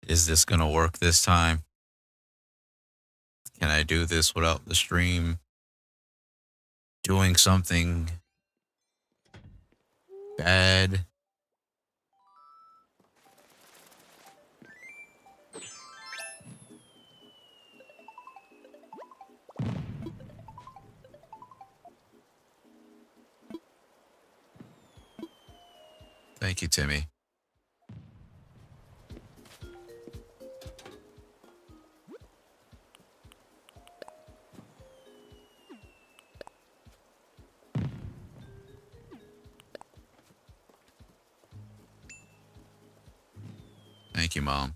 Is this gonna work this time? Can I do this without the stream doing something bad? Thank you, Timmy. Thank you, Mom.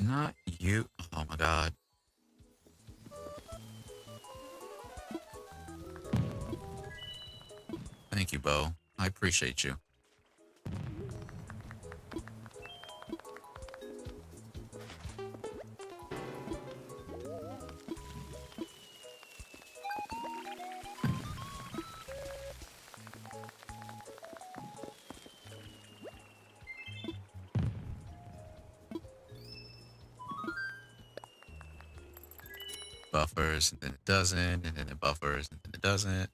Not you. Oh my god. Thank you, Bo. I appreciate you. Buffers, and then it doesn't, and then it buffers, and then it doesn't.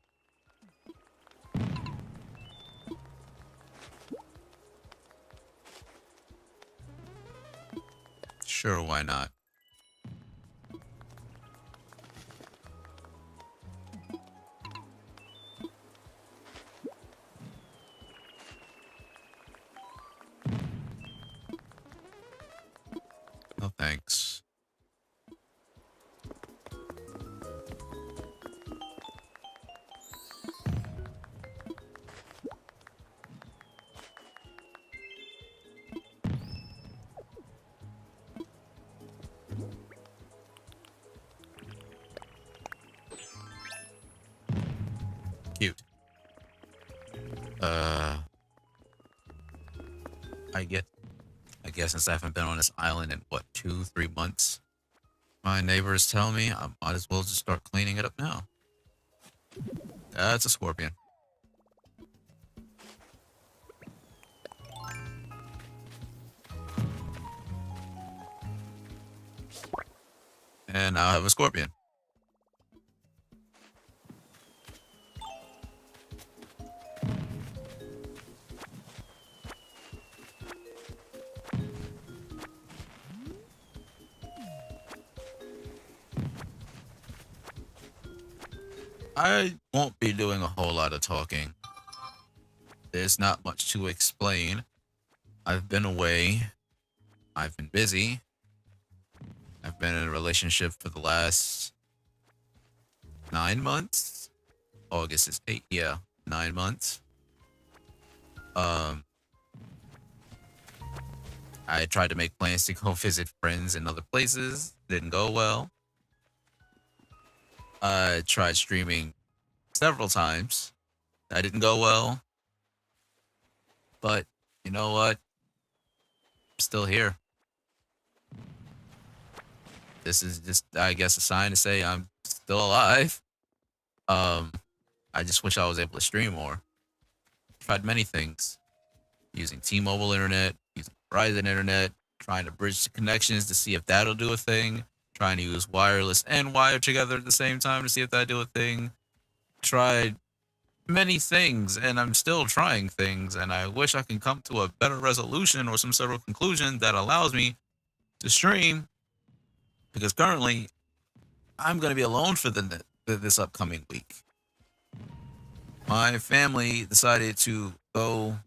Sure, why not? No thanks. Cute. Uh, I get. I guess since I haven't been on this island in what 2, 3 months, my neighbors tell me I might as well just start cleaning it up now. That's a scorpion. And now I have a scorpion. I won't be doing a whole lot of talking. There's not much to explain. I've been away. I've been busy. I've been in a relationship for the last 9 months. August is 8. Yeah, 9 months. Um, I tried to make plans to go visit friends in other places. Didn't go well. I tried streaming several times. That didn't go well. But you know what? I'm still here. This is just, I guess, a sign to say I'm still alive. Um, I just wish I was able to stream more. Tried many things, using T-Mobile internet, using Verizon internet, trying to bridge the connections to see if that'll do a thing, trying to use wireless and wire together at the same time to see if that do a thing. Tried many things, and I'm still trying things, and I wish I can come to a better resolution or some sort of conclusion that allows me to stream, because currently I'm going to be alone for this upcoming week. My family decided to go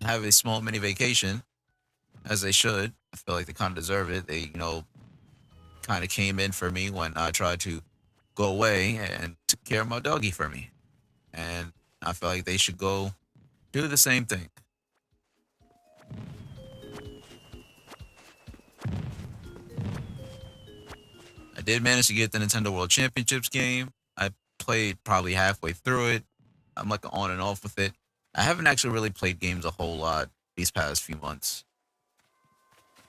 have a small mini vacation, as they should. I feel like they kind of deserve it. They, kind of came in for me when I tried to go away and took care of my doggy for me. And I feel like they should go do the same thing. I did manage to get the Nintendo World Championships game. I played probably halfway through it. I'm like on and off with it. I haven't actually really played games a whole lot these past few months.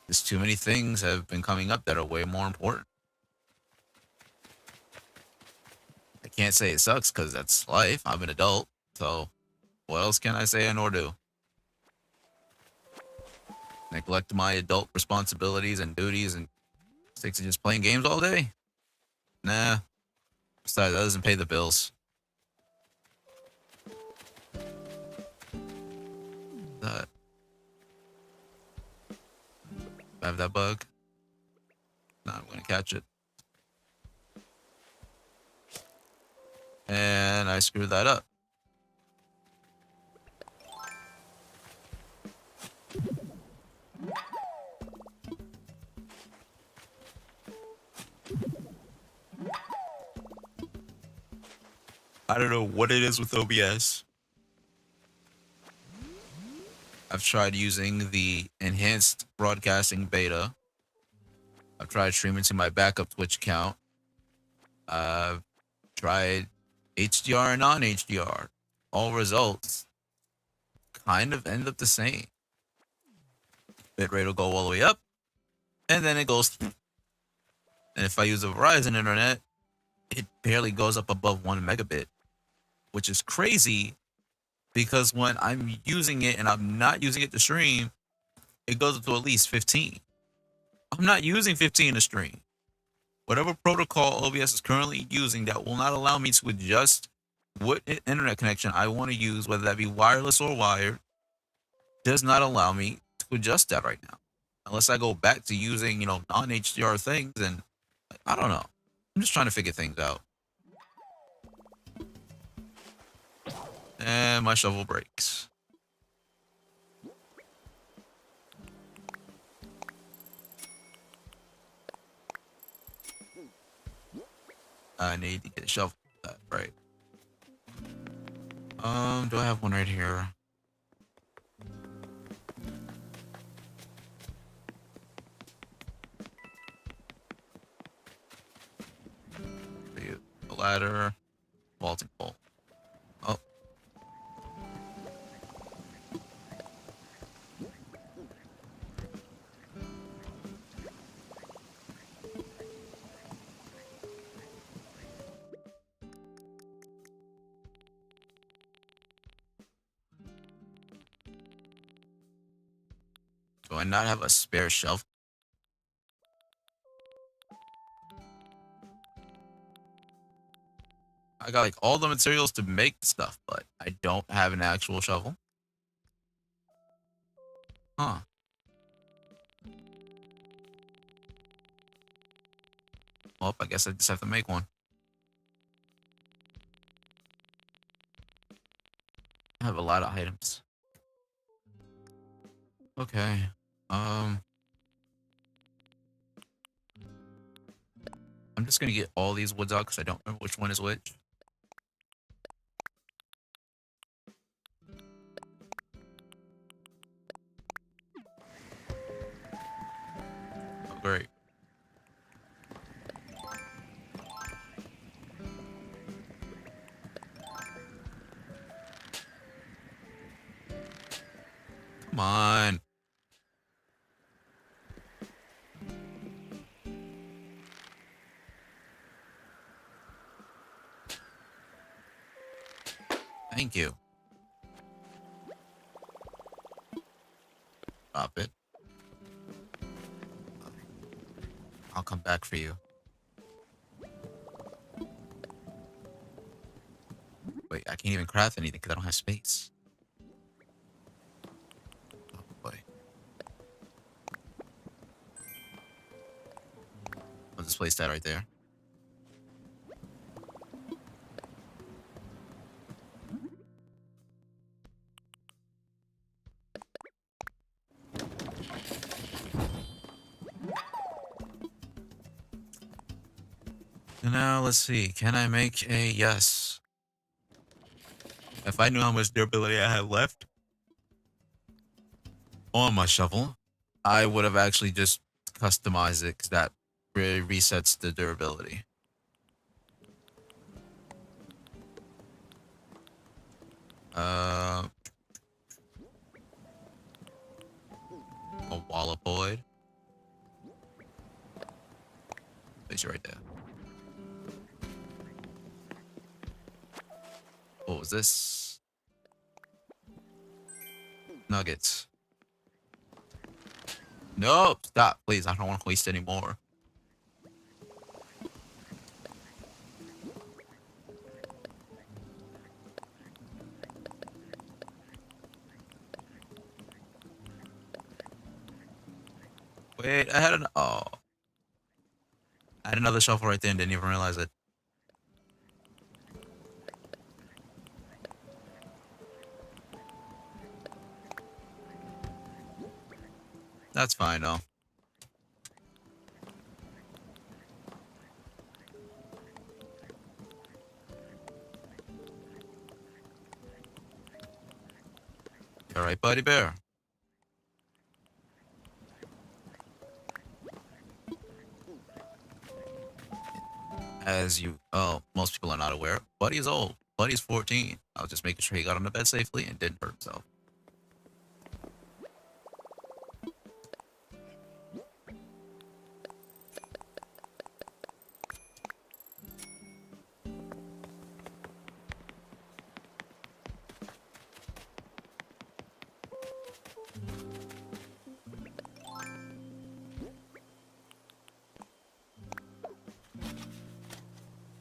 Just too many things have been coming up that are way more important. I can't say it sucks because that's life. I'm an adult. So what else can I say and or do? Neglect my adult responsibilities and duties and stick to just playing games all day? Nah. Besides, that doesn't pay the bills. That. I have that bug. Nah, I'm gonna catch it. And I screwed that up. I don't know what it is with OBS. I've tried using the enhanced broadcasting beta. I've tried streaming to my backup Twitch account. I've tried HDR and non-HDR. All results kind of end up the same. Bitrate will go all the way up, and then it goes. And if I use a Verizon internet, it barely goes up above 1 megabit, which is crazy because when I'm using it and I'm not using it to stream, it goes up to at least 15. I'm not using 15 to stream. Whatever protocol OBS is currently using that will not allow me to adjust what internet connection I want to use, whether that be wireless or wired, does not allow me to adjust that right now. Unless I go back to using, non-HDR things, and I don't know. I'm just trying to figure things out. And my shovel breaks. I need to get a shovel. Right. Do I have one right here? The ladder, vaulting pole. Oh. Do I not have a spare shelf? I got like all the materials to make stuff, but I don't have an actual shovel. Huh. Well, I guess I just have to make one. I have a lot of items. Okay. I'm just gonna get all these woods out because I don't remember which one is which. Oh, great. Come on. Thank you. Drop it. I'll come back for you. Wait, I can't even craft anything because I don't have space. Oh boy. I'll just place that right there. Now let's see. Can I make a yes? If I knew how much durability I had left on my shovel, I would have actually just customized it because that really resets the durability. A Wallopoid. Place it right there. What was this? Nuggets. No, stop, please. I don't want to waste any more. Wait, I had I had another shuffle right there and didn't even realize it. That's fine though. All right, buddy bear. As you, most people are not aware, Buddy is old. Buddy's 14. I was just making sure he got on the bed safely and didn't hurt himself.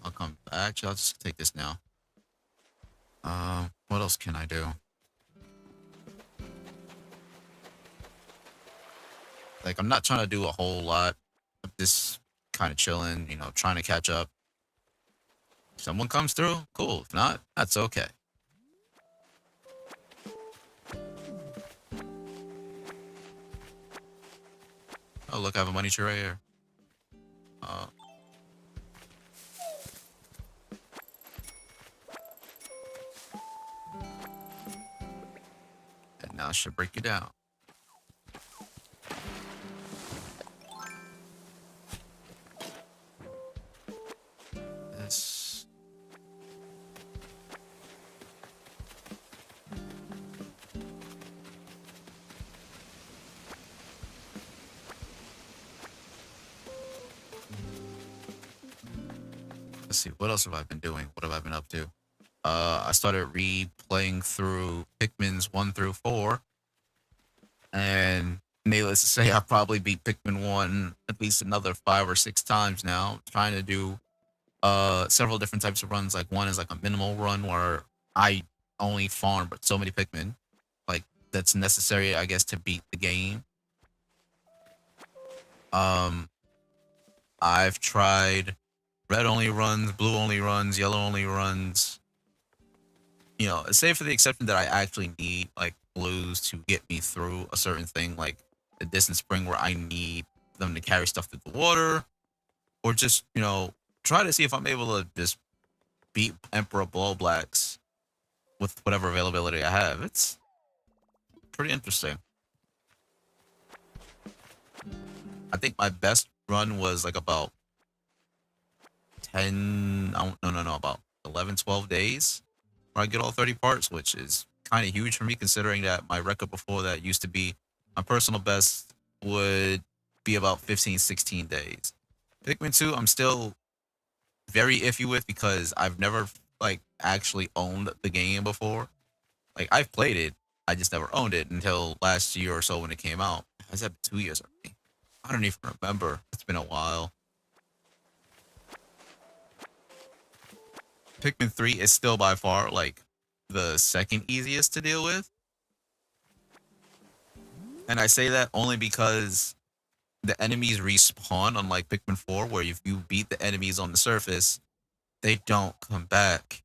I'll come back. Actually, I'll just take this now. What else can I do? Like, I'm not trying to do a whole lot. I'm just kind of chilling, trying to catch up. If someone comes through, cool. If not, that's okay. Oh, look, I have a money tree right here. Uh, and now I should break you down. This. Let's see, what else have I been doing? What have I been up to? I started replaying through Pikmin's 1 through 4. And needless to say, I probably beat Pikmin 1 at least another 5 or 6 times now, trying to do several different types of runs. Like one is like a minimal run where I only farm but so many Pikmin. Like that's necessary, I guess, to beat the game. Um I've tried red only runs, blue only runs, yellow only runs. Save for the exception that I actually need like blues to get me through a certain thing, like the distant spring where I need them to carry stuff through the water, or just try to see if I'm able to just beat Emperor Blowblacks with whatever availability I have. It's pretty interesting. I think my best run was like about 10, no, about 11, 12 days where I get all 30 parts, which is kind of huge for me considering that my record before that used to be my personal best would be about 15, 16 days. Pikmin 2, I'm still very iffy with because I've never like actually owned the game before. Like I've played it, I just never owned it until last year or so when it came out. Has that been 2 years already? I don't even remember. It's been a while. Pikmin 3 is still by far like the second easiest to deal with. And I say that only because the enemies respawn, unlike Pikmin 4, where if you beat the enemies on the surface, they don't come back.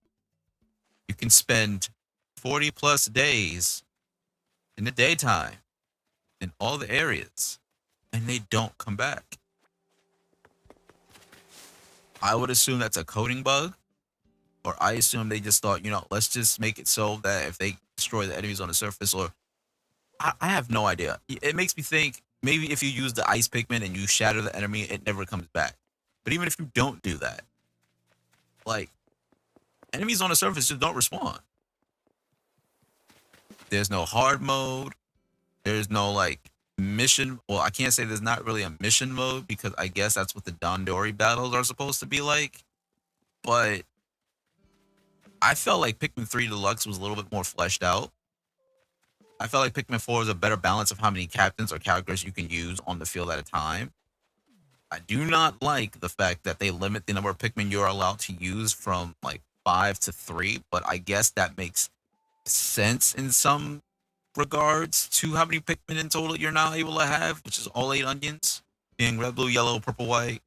You can spend 40 plus days in the daytime in all the areas, and they don't come back. I would assume that's a coding bug, or I assume they just thought, let's just make it so that if they destroy the enemies on the surface, or I have no idea. It makes me think maybe if you use the ice Pikmin and you shatter the enemy, it never comes back. But even if you don't do that, like, enemies on the surface just don't respawn. There's no hard mode. There's no, like, mission. Well, I can't say there's not really a mission mode because I guess that's what the Dandori battles are supposed to be like. But I felt like Pikmin 3 Deluxe was a little bit more fleshed out. I felt like Pikmin 4 is a better balance of how many captains or characters you can use on the field at a time. I do not like the fact that they limit the number of Pikmin you're allowed to use from like 5 to 3, but I guess that makes sense in some regards to how many Pikmin in total you're now able to have, which is all 8 onions, being red, blue, yellow, purple, white,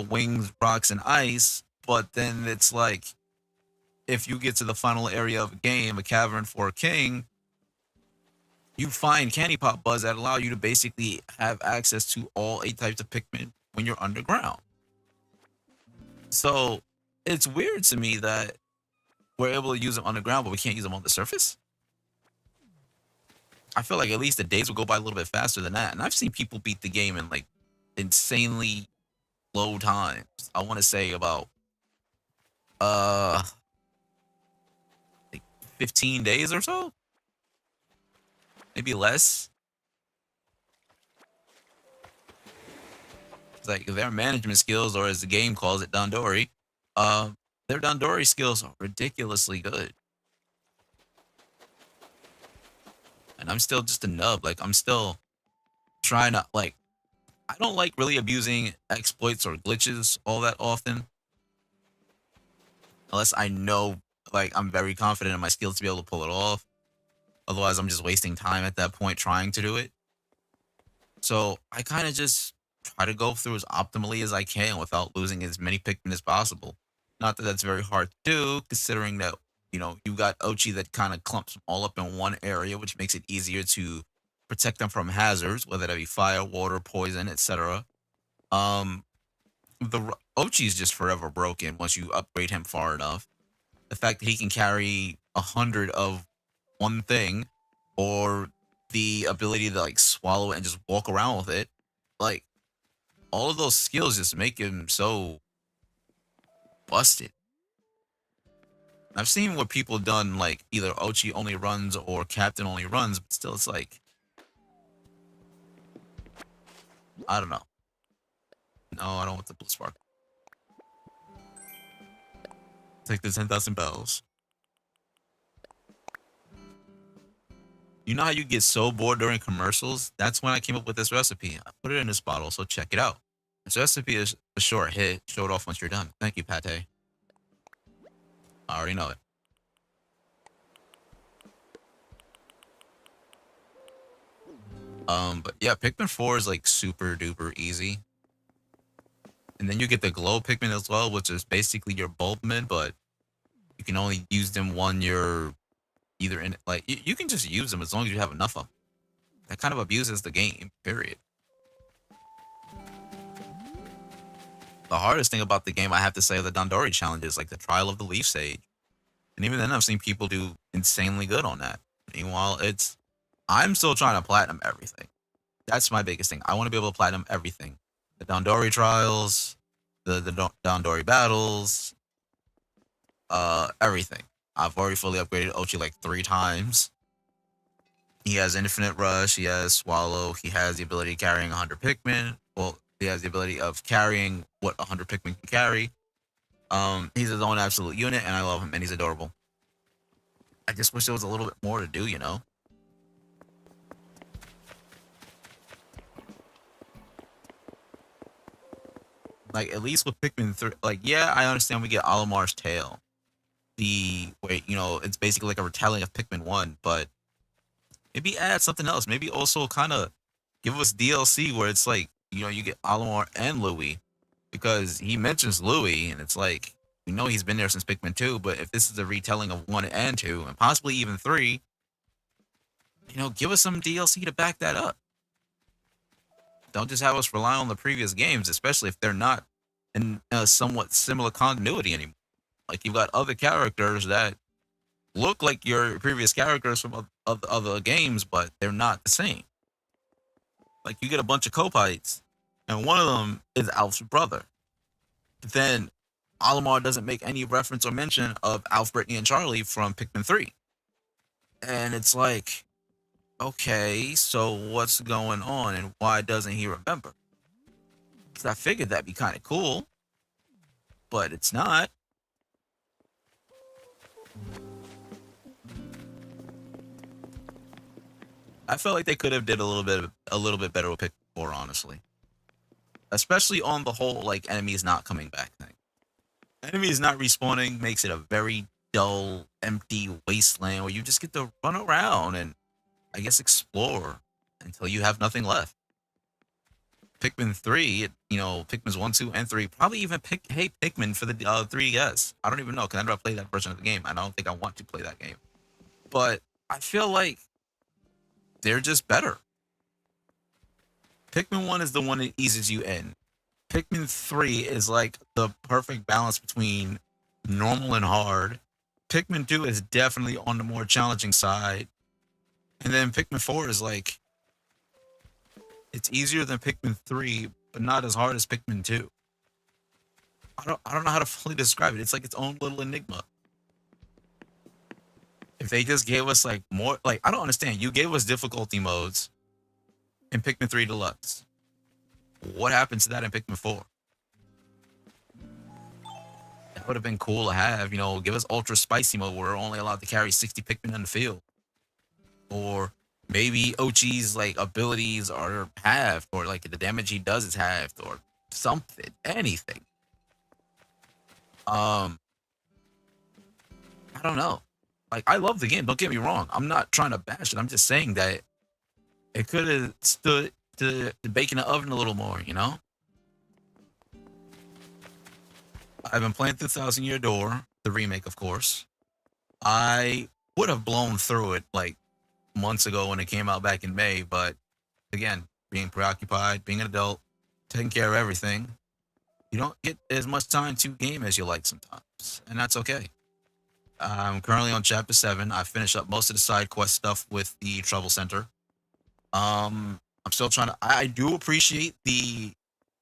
wings, rocks, and ice. But then it's like, if you get to the final area of a game, a cavern for a king, you find candy pop buds that allow you to basically have access to all 8 types of Pikmin when you're underground. So it's weird to me that we're able to use them underground, but we can't use them on the surface. I feel like at least the days will go by a little bit faster than that. And I've seen people beat the game in like insanely low times. I want to say about like 15 days or so. Maybe less. It's like their management skills, or as the game calls it, Dandori, their Dandori skills are ridiculously good. And I'm still just a nub. Like, I'm still trying to, like, I don't like really abusing exploits or glitches all that often. Unless I know, like, I'm very confident in my skills to be able to pull it off. Otherwise, I'm just wasting time at that point trying to do it. So I kind of just try to go through as optimally as I can without losing as many Pikmin as possible. Not that that's very hard to do, considering that, you got Ochi that kind of clumps them all up in one area, which makes it easier to protect them from hazards, whether that be fire, water, poison, etc. Um, Ochi is just forever broken once you upgrade him far enough. The fact that he can carry 100 of one thing, or the ability to like swallow it and just walk around with it, like all of those skills just make him so busted. I've seen what people done, like either Ochi only runs or Captain only runs, but still it's like, I don't know. No, I don't want the blue spark. Take the 10,000 bells. You know how you get so bored during commercials? That's when I came up with this recipe. I put it in this bottle, so check it out. This recipe is a short hit. Show it off once you're done. Thank you, Pate. I already know it. But yeah, Pikmin 4 is like super duper easy. And then you get the glow Pikmin as well, which is basically your Bulbmin, but you can only use them when you're either in, like, you can just use them as long as you have enough of them. That kind of abuses the game, period. The hardest thing about the game, I have to say, are the Dandori challenges, like the Trial of the Leaf Sage. And even then, I've seen people do insanely good on that. Meanwhile, I'm still trying to platinum everything. That's my biggest thing. I want to be able to platinum everything. The Dandori trials, the Dandori battles, everything. I've already fully upgraded Ochi like 3 times. He has Infinite Rush, he has Swallow, he has the ability of carrying 100 Pikmin. Well, he has the ability of carrying what 100 Pikmin can carry. He's his own absolute unit, and I love him, and he's adorable. I just wish there was a little bit more to do, you know? Like, at least with Pikmin 3, like, yeah, I understand we get Olimar's Tale. It's basically like a retelling of Pikmin 1, but maybe add something else. Maybe also kind of give us DLC where it's like, you get Olimar and Louis, because he mentions Louis, and it's like, we know he's been there since Pikmin 2, but if this is a retelling of 1 and 2, and possibly even 3, give us some DLC to back that up. Don't just have us rely on the previous games, especially if they're not in a somewhat similar continuity anymore. Like, you've got other characters that look like your previous characters from other games, but they're not the same. Like, you get a bunch of Copites, and one of them is Alf's brother. But then Olimar doesn't make any reference or mention of Alf, Brittany, and Charlie from Pikmin 3. And it's like, okay, so what's going on, and why doesn't he remember? Because I figured that'd be kind of cool, but it's not. I felt like they could have did a little bit better with Pikmin 4, honestly. Especially on the whole, like, enemies not coming back thing. Enemies not respawning makes it a very dull, empty wasteland where you just get to run around and, I guess, explore until you have nothing left. Pikmin 3, Pikmin's 1, 2, and 3, probably even Pikmin for the 3DS. I don't even know, because I never played that version of the game. I don't think I want to play that game. But I feel like they're just better. Pikmin 1 is the one that eases you in. Pikmin 3 is like the perfect balance between normal and hard. Pikmin 2 is definitely on the more challenging side. And then Pikmin 4 is like, it's easier than Pikmin 3, but not as hard as Pikmin 2. I don't know how to fully describe it. It's like its own little enigma. If they just gave us like more, like, I don't understand. You gave us difficulty modes in Pikmin 3 Deluxe. What happens to that in Pikmin 4? That would have been cool to have, give us ultra spicy mode where we're only allowed to carry 60 Pikmin in the field. Or maybe Ochi's like abilities are halved, or like the damage he does is halved, or something, anything. I don't know. Like, I love the game, don't get me wrong. I'm not trying to bash it. I'm just saying that it could have stood to bake in the oven a little more, I've been playing through Thousand Year Door, the remake, of course. I would have blown through it like months ago when it came out back in May, but again, being preoccupied, being an adult, taking care of everything, you don't get as much time to game as you like sometimes, and that's okay. I'm currently on chapter 7. I finished up most of the side quest stuff with the Trouble Center. I'm still trying to. I do appreciate the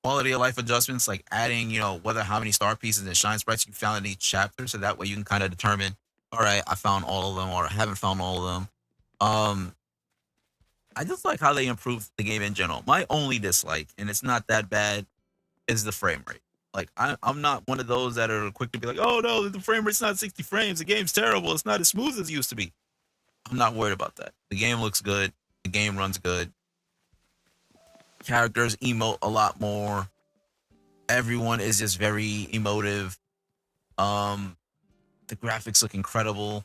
quality of life adjustments, like adding, whether how many star pieces and shine sprites you found in each chapter, so that way you can kind of determine, all right, I found all of them, or I haven't found all of them. I just like how they improved the game in general. My only dislike, and it's not that bad, is the frame rate. Like, I'm not one of those that are quick to be like, oh no, the frame rate's not 60 frames. The game's terrible. It's not as smooth as it used to be. I'm not worried about that. The game looks good. The game runs good. Characters emote a lot more. Everyone is just very emotive. The graphics look incredible.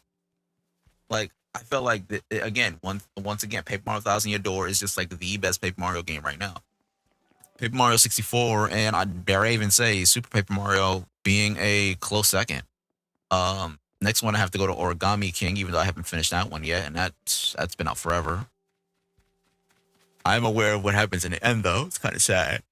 Like, I felt like again, once again, Paper Mario Thousand Year Door is just like the best Paper Mario game right now. Paper Mario 64, and I dare even say Super Paper Mario being a close second. Next one I have to go to Origami King, even though I haven't finished that one yet, and that's been out forever. I'm aware of what happens in the end, though. It's kind of sad.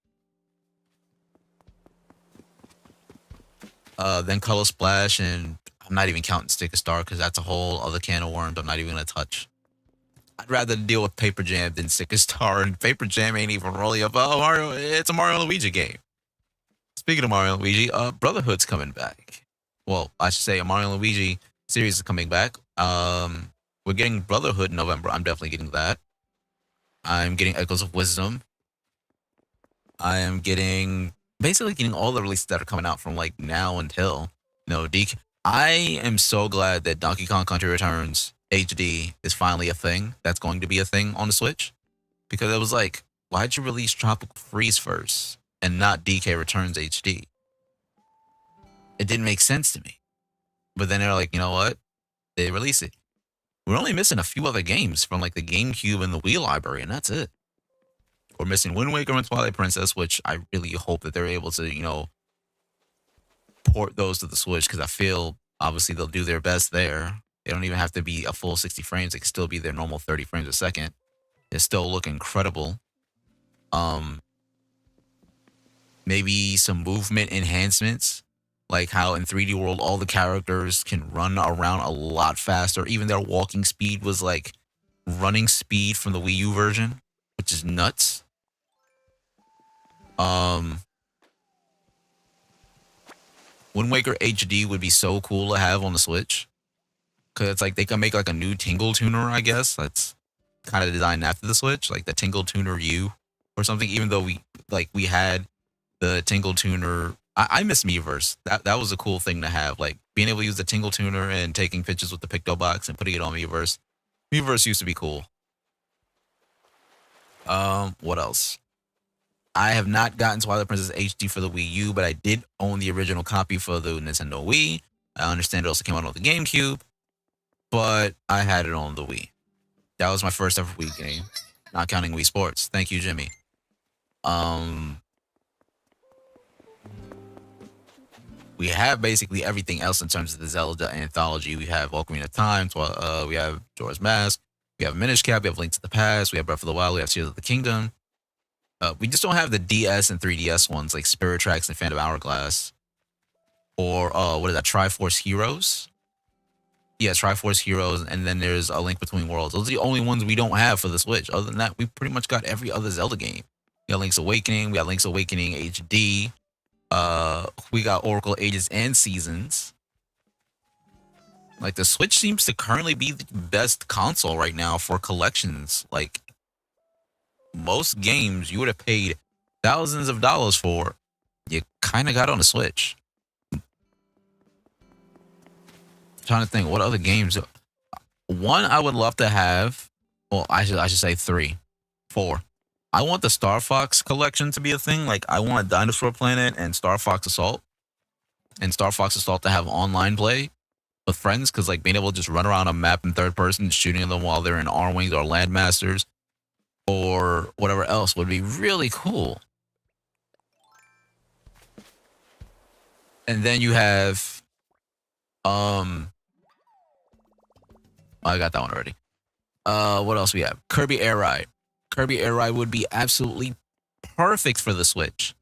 Then Color Splash, and I'm not even counting Sticker Star because that's a whole other can of worms I'm not even gonna touch. I'd rather deal with Paper Jam than Sticker Star, and Paper Jam ain't even really about Mario. It's a Mario and Luigi game. Speaking of Mario and Luigi, Brotherhood's coming back. Well, I should say a Mario and Luigi series is coming back. We're getting Brotherhood in November. I'm definitely getting that. I'm getting Echoes of Wisdom. I am getting basically getting all the releases that are coming out from like now until DK. I am so glad that Donkey Kong Country Returns HD is finally a thing. That's going to be a thing on the Switch, because it was like, why'd you release Tropical Freeze first and not DK Returns HD? It didn't make sense to me. But then they're like, you know what? They release it. We're only missing a few other games from like the GameCube and the Wii library, and that's it. We're missing Wind Waker and Twilight Princess, which I really hope that they're able to, port those to the Switch, because I feel obviously they'll do their best there. They don't even have to be a full 60 frames. They can still be their normal 30 frames a second. They still look incredible. Maybe some movement enhancements, like how in 3D World all the characters can run around a lot faster. Even their walking speed was like running speed from the Wii U version, which is nuts. Wind Waker HD would be so cool to have on the Switch, because it's like they can make like a new Tingle Tuner, I guess. That's kind of designed after the Switch, like the Tingle Tuner U or something. Even though we had the Tingle Tuner. I miss Miiverse. That was a cool thing to have, like being able to use the Tingle Tuner and taking pictures with the Pictobox and putting it on Miiverse. Miiverse used to be cool. What else? I have not gotten Twilight Princess HD for the Wii U, but I did own the original copy for the Nintendo Wii. I understand it also came out on the GameCube, but I had it on the Wii. That was my first ever Wii game, not counting Wii Sports. Thank you, Jimmy. We have basically everything else in terms of the Zelda anthology. We have Ocarina of Time, we have Jorah's Mask, we have Minish Cap, we have Link to the Past, we have Breath of the Wild, we have Tears of the Kingdom. We just don't have the DS and 3DS ones like Spirit Tracks and Phantom Hourglass. Or, what is that, Triforce Heroes? Yeah, Triforce Heroes, and then there's A Link Between Worlds. Those are the only ones we don't have for the Switch. Other than that, we pretty much got every other Zelda game. We got Link's Awakening, we got Link's Awakening HD. We got Oracle Ages and Seasons. Like, the Switch seems to currently be the best console right now for collections. Like, most games you would have paid thousands of dollars for, you kind of got on the Switch. I'm trying to think what other games. One I would love to have. Well, I should say 4. I want the Star Fox collection to be a thing. Like, I want Dinosaur Planet and Star Fox Assault. And Star Fox Assault to have online play with friends, because like being able to just run around a map in third person, shooting them while they're in Arwings or Landmasters or whatever else would be really cool. And then you have I got that one already. What else we have? Kirby Air Ride. Kirby Air Ride would be absolutely perfect for the Switch,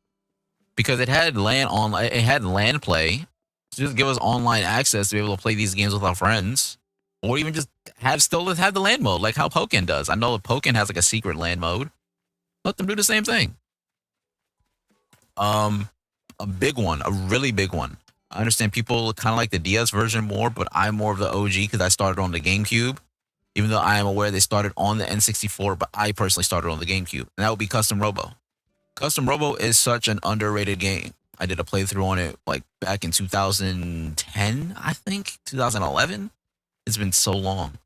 because it had LAN play. So just give us online access to be able to play these games with our friends, or even just have the LAN mode like how Pokken does. I know that Pokken has like a secret LAN mode. Let them do the same thing. A big one, a really big one. I understand people kind of like the DS version more, but I'm more of the OG because I started on the GameCube. Even though I am aware they started on the N64, but I personally started on the GameCube, and that would be Custom Robo. Custom Robo is such an underrated game. I did a playthrough on it like back in 2010, I think, 2011. It's been so long.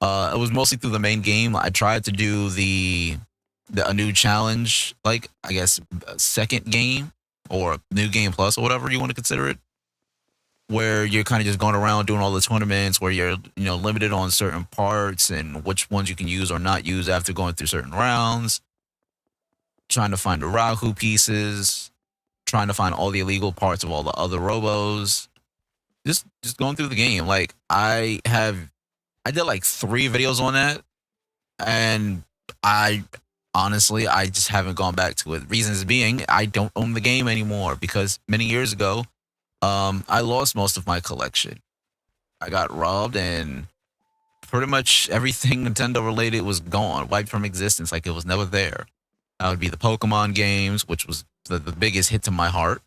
It was mostly through the main game. I tried to do a new challenge, like I guess second game or new game plus or whatever you want to consider it, where you're kind of just going around doing all the tournaments, where you're limited on certain parts and which ones you can use or not use after going through certain rounds, trying to find the Rahu pieces, trying to find all the illegal parts of all the other robos, just going through the game. Like I did like 3 videos on that, and I honestly just haven't gone back to it. Reasons being, I don't own the game anymore, because many years ago I lost most of my collection. I got robbed, and pretty much everything Nintendo related was gone, wiped from existence, like it was never there. That would be the Pokemon games, which was the biggest hit to my heart.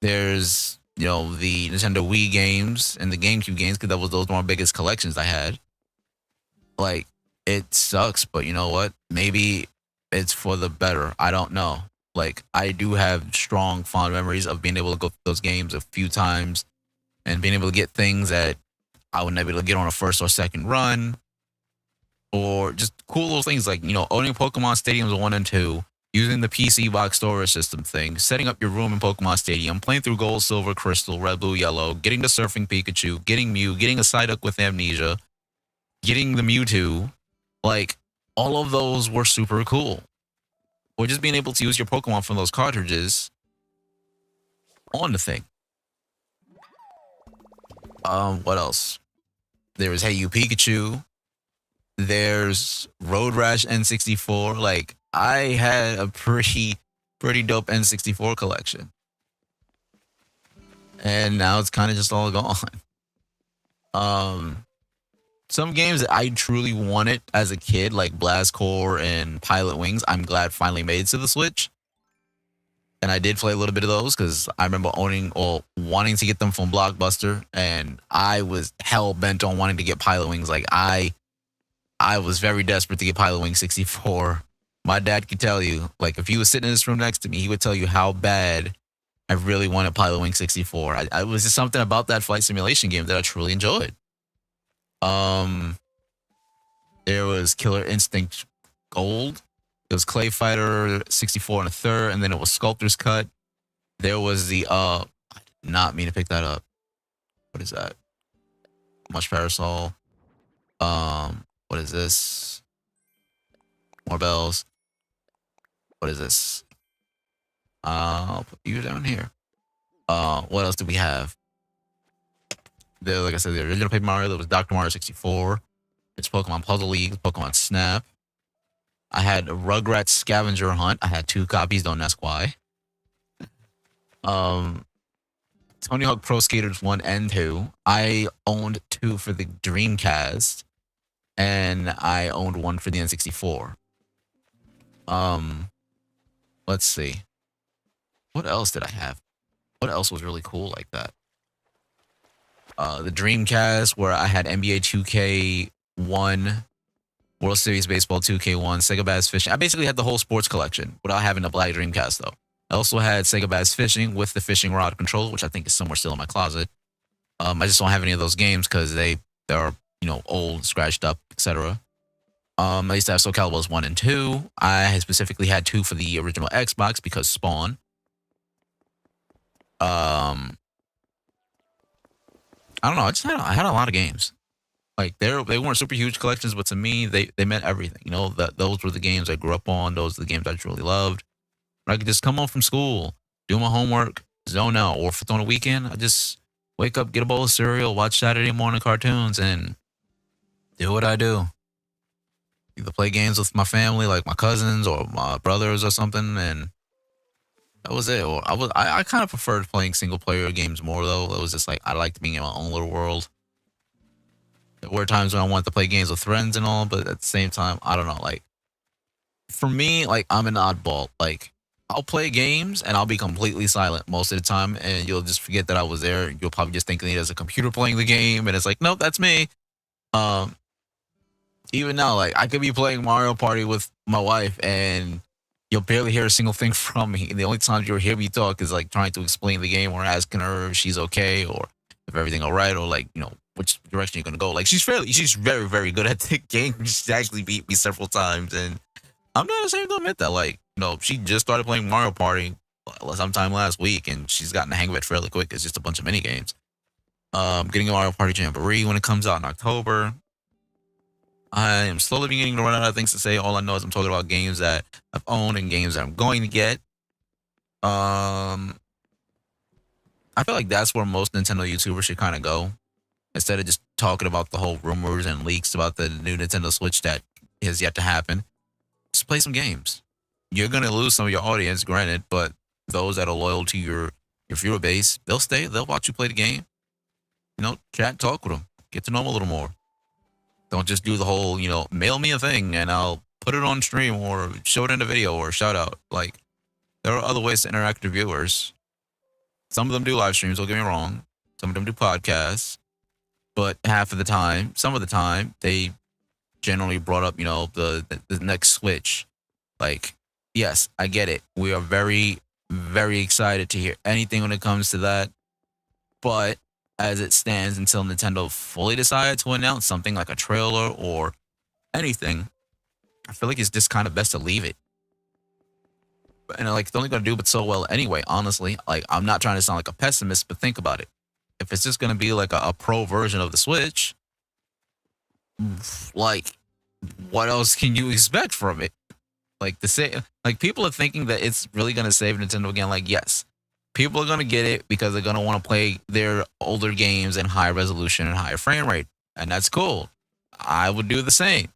There's, the Nintendo Wii games and the GameCube games, because those were my biggest collections I had. Like, it sucks, but you know what? Maybe it's for the better. I don't know. Like I do have strong fond memories of being able to go through those games a few times and being able to get things that I would never be able to get on a first or second run, or just cool little things like owning Pokemon Stadiums 1 and 2, using the PC box storage system thing, setting up your room in Pokemon Stadium, playing through Gold, Silver, Crystal, Red, Blue, Yellow, getting the Surfing Pikachu, getting Mew, getting a Psyduck with Amnesia, getting the Mewtwo, like all of those were super cool. Or just being able to use your Pokemon from those cartridges on the thing. What else? There was Hey You Pikachu. There's Road Rash N64. Like I had a pretty dope N64 collection. And now it's kind of just all gone. Some games that I truly wanted as a kid, like Blast Core and Pilot Wings, I'm glad finally made it to the Switch. And I did play a little bit of those because I remember owning or wanting to get them from Blockbuster, and I was hell bent on wanting to get Pilot Wings. Like I was very desperate to get Pilot Wings 64. My dad could tell you, like if he was sitting in this room next to me, he would tell you how bad I really wanted Pilot Wings 64. I was just something about that flight simulation game that I truly enjoyed. There was Killer Instinct Gold. It was Clay Fighter 64 and a third, and then it was Sculptor's Cut. There was the I did not mean to pick that up. What is that? Much Parasol. What is this? More bells. What is this? I'll put you down here. What else do we have? There, like I said, the original Paper Mario. There was Dr. Mario 64. It's Pokemon Puzzle League, Pokemon Snap. I had Rugrats Scavenger Hunt. I had 2 copies. Don't ask why. Tony Hawk Pro Skaters 1 and 2. I owned 2 for the Dreamcast, and I owned 1 for the N64. Let's see. What else did I have? What else was really cool like that? The Dreamcast, where I had NBA 2K1, World Series Baseball 2K1, Sega Bass Fishing. I basically had the whole sports collection without having a black Dreamcast, though. I also had Sega Bass Fishing with the fishing rod controller, which I think is somewhere still in my closet. I just don't have any of those games because they're old, scratched up, etc. I used to have Soul Calibur 1 and 2. I specifically had 2 for the original Xbox because Spawn. I don't know. I had a lot of games. Like they weren't super huge collections, but to me they meant everything. Those were the games I grew up on. Those are the games I truly loved. I could just come home from school, do my homework, zone out, or if it's on a weekend, I just wake up, get a bowl of cereal, watch Saturday morning cartoons, and do what I do. Either play games with my family, like my cousins or my brothers or something, and that was it. Or I kind of preferred playing single player games more though. It was just like I liked being in my own little world. There were times when I wanted to play games with friends and all, but at the same time, I don't know. Like for me, like I'm an oddball. Like I'll play games and I'll be completely silent most of the time, and you'll just forget that I was there. You'll probably just think there's a computer playing the game, and it's like, nope, that's me. Even now, like I could be playing Mario Party with my wife, and you'll barely hear a single thing from me. And the only times you'll hear me talk is like trying to explain the game or asking her if she's okay or if everything all right, or like which direction you're gonna go. Like she's very very good at the game. She's actually beat me several times, and I'm not ashamed to admit that. Like she just started playing Mario Party sometime last week, and she's gotten the hang of it fairly quick. It's just a bunch of mini games. Getting a Mario Party Jamboree when it comes out in October. I am slowly beginning to run out of things to say. All I know is I'm talking about games that I've owned and games that I'm going to get. I feel like that's where most Nintendo YouTubers should kind of go. Instead of just talking about the whole rumors and leaks about the new Nintendo Switch that has yet to happen, just play some games. You're going to lose some of your audience, granted, but those that are loyal to your viewer base, they'll stay. They'll watch you play the game. Chat, talk with them. Get to know them a little more. Don't just do the whole, mail me a thing and I'll put it on stream or show it in a video or shout out. Like, there are other ways to interact with viewers. Some of them do live streams, don't get me wrong. Some of them do podcasts. But some of the time, they generally brought up, the next Switch. Like, yes, I get it. We are very, very excited to hear anything when it comes to that. But as it stands, until Nintendo fully decides to announce something like a trailer or anything, I feel like it's just kind of best to leave it. And like, it's only going to do but so well anyway, honestly. Like, I'm not trying to sound like a pessimist, but think about it. If it's just going to be like a pro version of the Switch, like, what else can you expect from it? Like, the same, like, people are thinking that it's really going to save Nintendo again. Like, yes, people are going to get it because they're going to want to play their older games in high resolution and higher frame rate. And that's cool. I would do the same.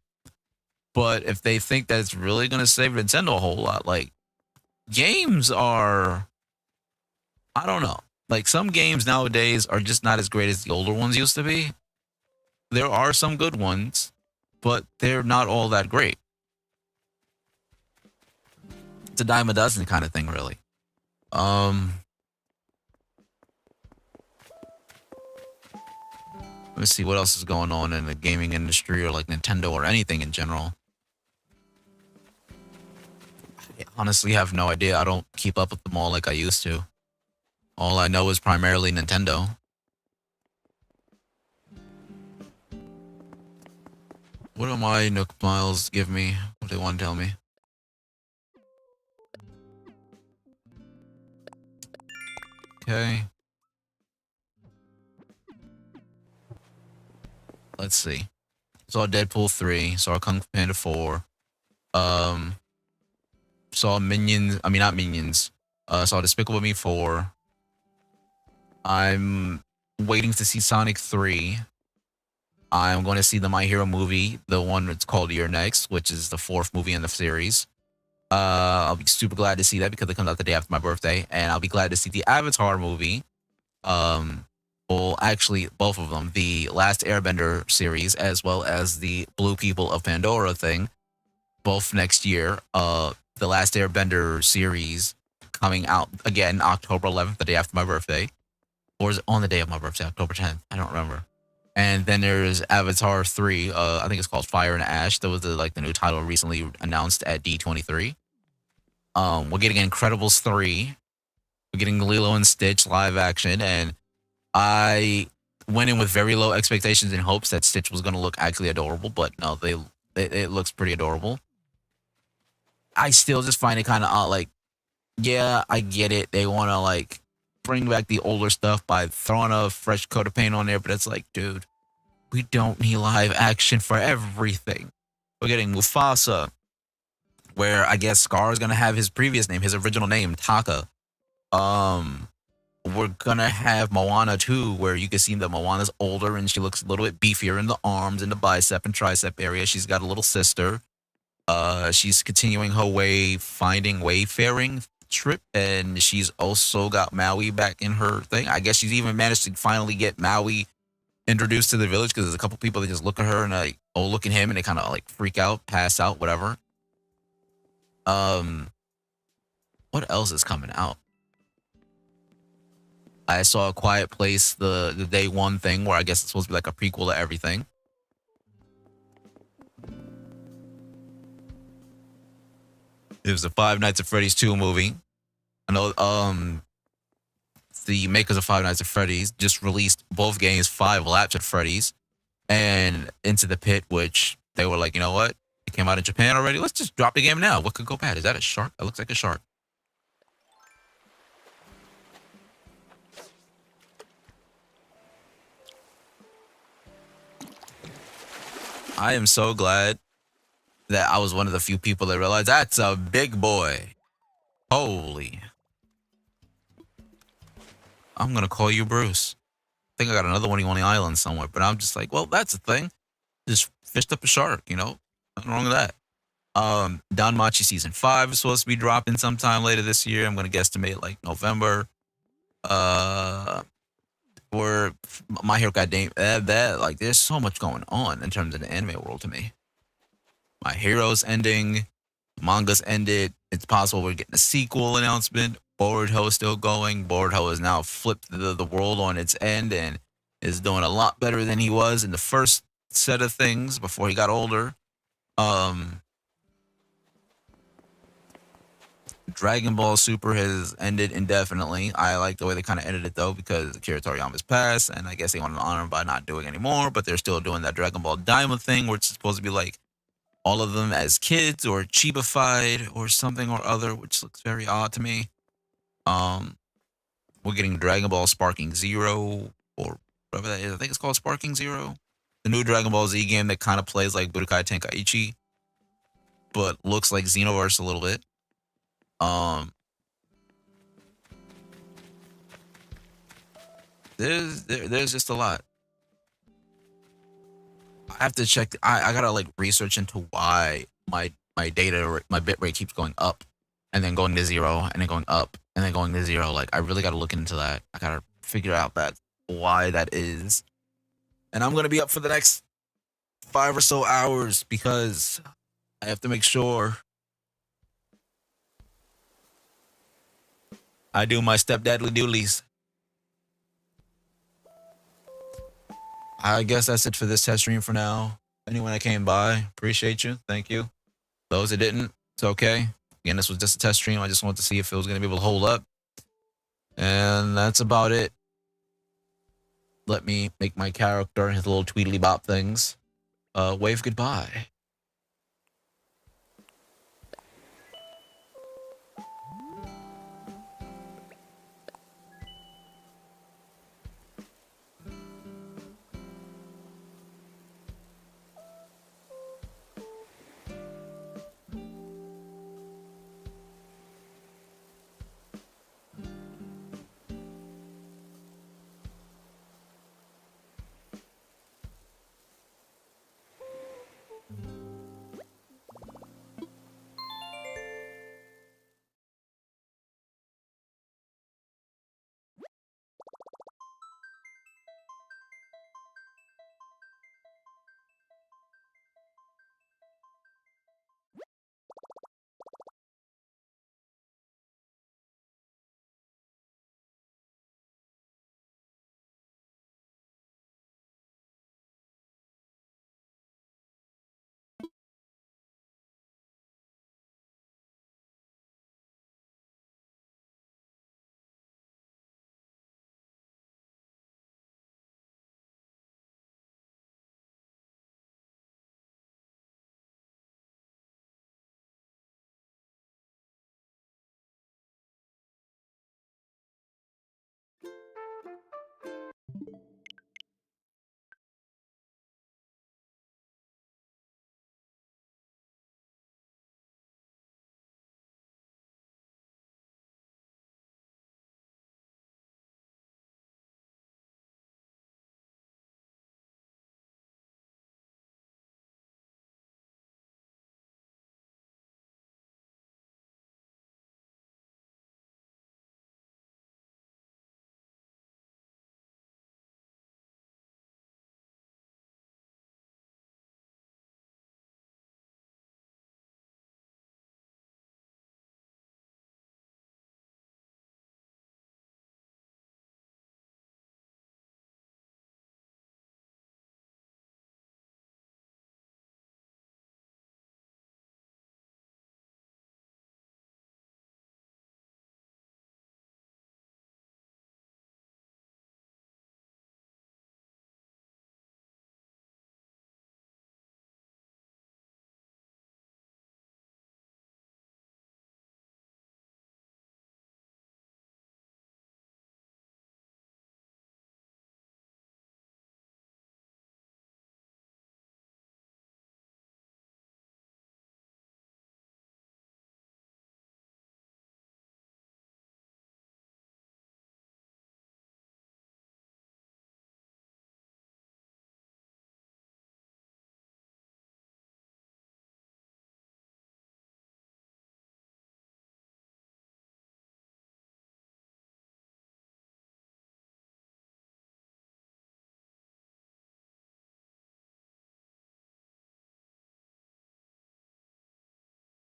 But if they think that it's really going to save Nintendo a whole lot, like, games are, I don't know. Like, some games nowadays are just not as great as the older ones used to be. There are some good ones, but they're not all that great. It's a dime a dozen kind of thing, really. Um, let me see what else is going on in the gaming industry or like Nintendo or anything in general. I honestly have no idea. I don't keep up with them all like I used to. All I know is primarily Nintendo. What do my Nook Miles give me? What do they want to tell me? Okay. Let's see. Saw Deadpool 3. Saw Kung Fu Panda 4. Um, saw Minions. I mean, not Minions. Saw Despicable Me 4. I'm waiting to see Sonic 3. I'm going to see the My Hero movie, the one that's called You're Next, which is the fourth movie in the series. I'll be super glad to see that because it comes out the day after my birthday, and I'll be glad to see the Avatar movie. Um, well, actually, both of them, the Last Airbender series as well as the Blue People of Pandora thing, both next year. The Last Airbender series coming out again October 11th, the day after my birthday, or is it on the day of my birthday, October 10th? I don't remember. And then there's Avatar 3. I think it's called Fire and Ash. That was the new title recently announced at D23. We're getting Incredibles 3. We're getting Lilo and Stitch live action, and I went in with very low expectations in hopes that Stitch was going to look actually adorable, but no, it looks pretty adorable. I still just find it kind of odd. Like, yeah, I get it. They want to like bring back the older stuff by throwing a fresh coat of paint on there, but it's like, dude, we don't need live action for everything. We're getting Mufasa, where I guess Scar is gonna have his previous name, his original name, Taka. Um, we're gonna have Moana too, where you can see that Moana's older and she looks a little bit beefier in the arms and the bicep and tricep area. She's got a little sister. She's continuing her finding wayfaring trip, and she's also got Maui back in her thing. I guess she's even managed to finally get Maui introduced to the village because there's a couple people that just look at her and like, oh, look at him, and they kind of like freak out, pass out, whatever. Um, what else is coming out? I saw A Quiet Place, the day one thing where I guess it's supposed to be like a prequel to everything. It was a Five Nights at Freddy's 2 movie. I know the makers of Five Nights at Freddy's just released both games, Five Laps at Freddy's and Into the Pit, which they were like, you know what? It came out in Japan already. Let's just drop the game now. What could go bad? Is that a shark? That looks like a shark. I am so glad that I was one of the few people that realized that's a big boy. Holy. I'm going to call you Bruce. I think I got another one on the island somewhere, but I'm just like, well, that's a thing. Just fished up a shark, you know? Nothing wrong with that. Danmachi season 5 is supposed to be dropping sometime later this year. I'm gonna guesstimate like November. Uh, or My Hero Academia. That like, there's so much going on in terms of the anime world to me. My Hero's ending, manga's ended. It's possible we're getting a sequel announcement. Boruto is still going. Boruto has now flipped the world on its end and is doing a lot better than he was in the first set of things before he got older. Um, Dragon Ball Super has ended indefinitely. I like the way they kind of ended it though, because Akira Toriyama's passed, and I guess they want to honor him by not doing anymore. But they're still doing that Dragon Ball Daima thing, where it's supposed to be like all of them as kids or chibified or something or other, which looks very odd to me. Um, we're getting Dragon Ball Sparking Zero or whatever that is. I think it's called Sparking Zero. The new Dragon Ball Z game that kind of plays like Budokai Tenkaichi, but looks like Xenoverse a little bit. There's just a lot. I have to check. I gotta like research into why my data my bit rate keeps going up, and then going to zero, and then going up, and then going to zero. Like I really gotta look into that. I gotta figure out that why that is. And I'm gonna be up for the next 5 or so hours because I have to make sure I do my stepdadly doolies. I guess that's it for this test stream for now. Anyone that came by, appreciate you. Thank you. Those that didn't, it's okay. Again, this was just a test stream. I just wanted to see if it was going to be able to hold up. And that's about it. Let me make my character his little tweedly bop things. Wave goodbye.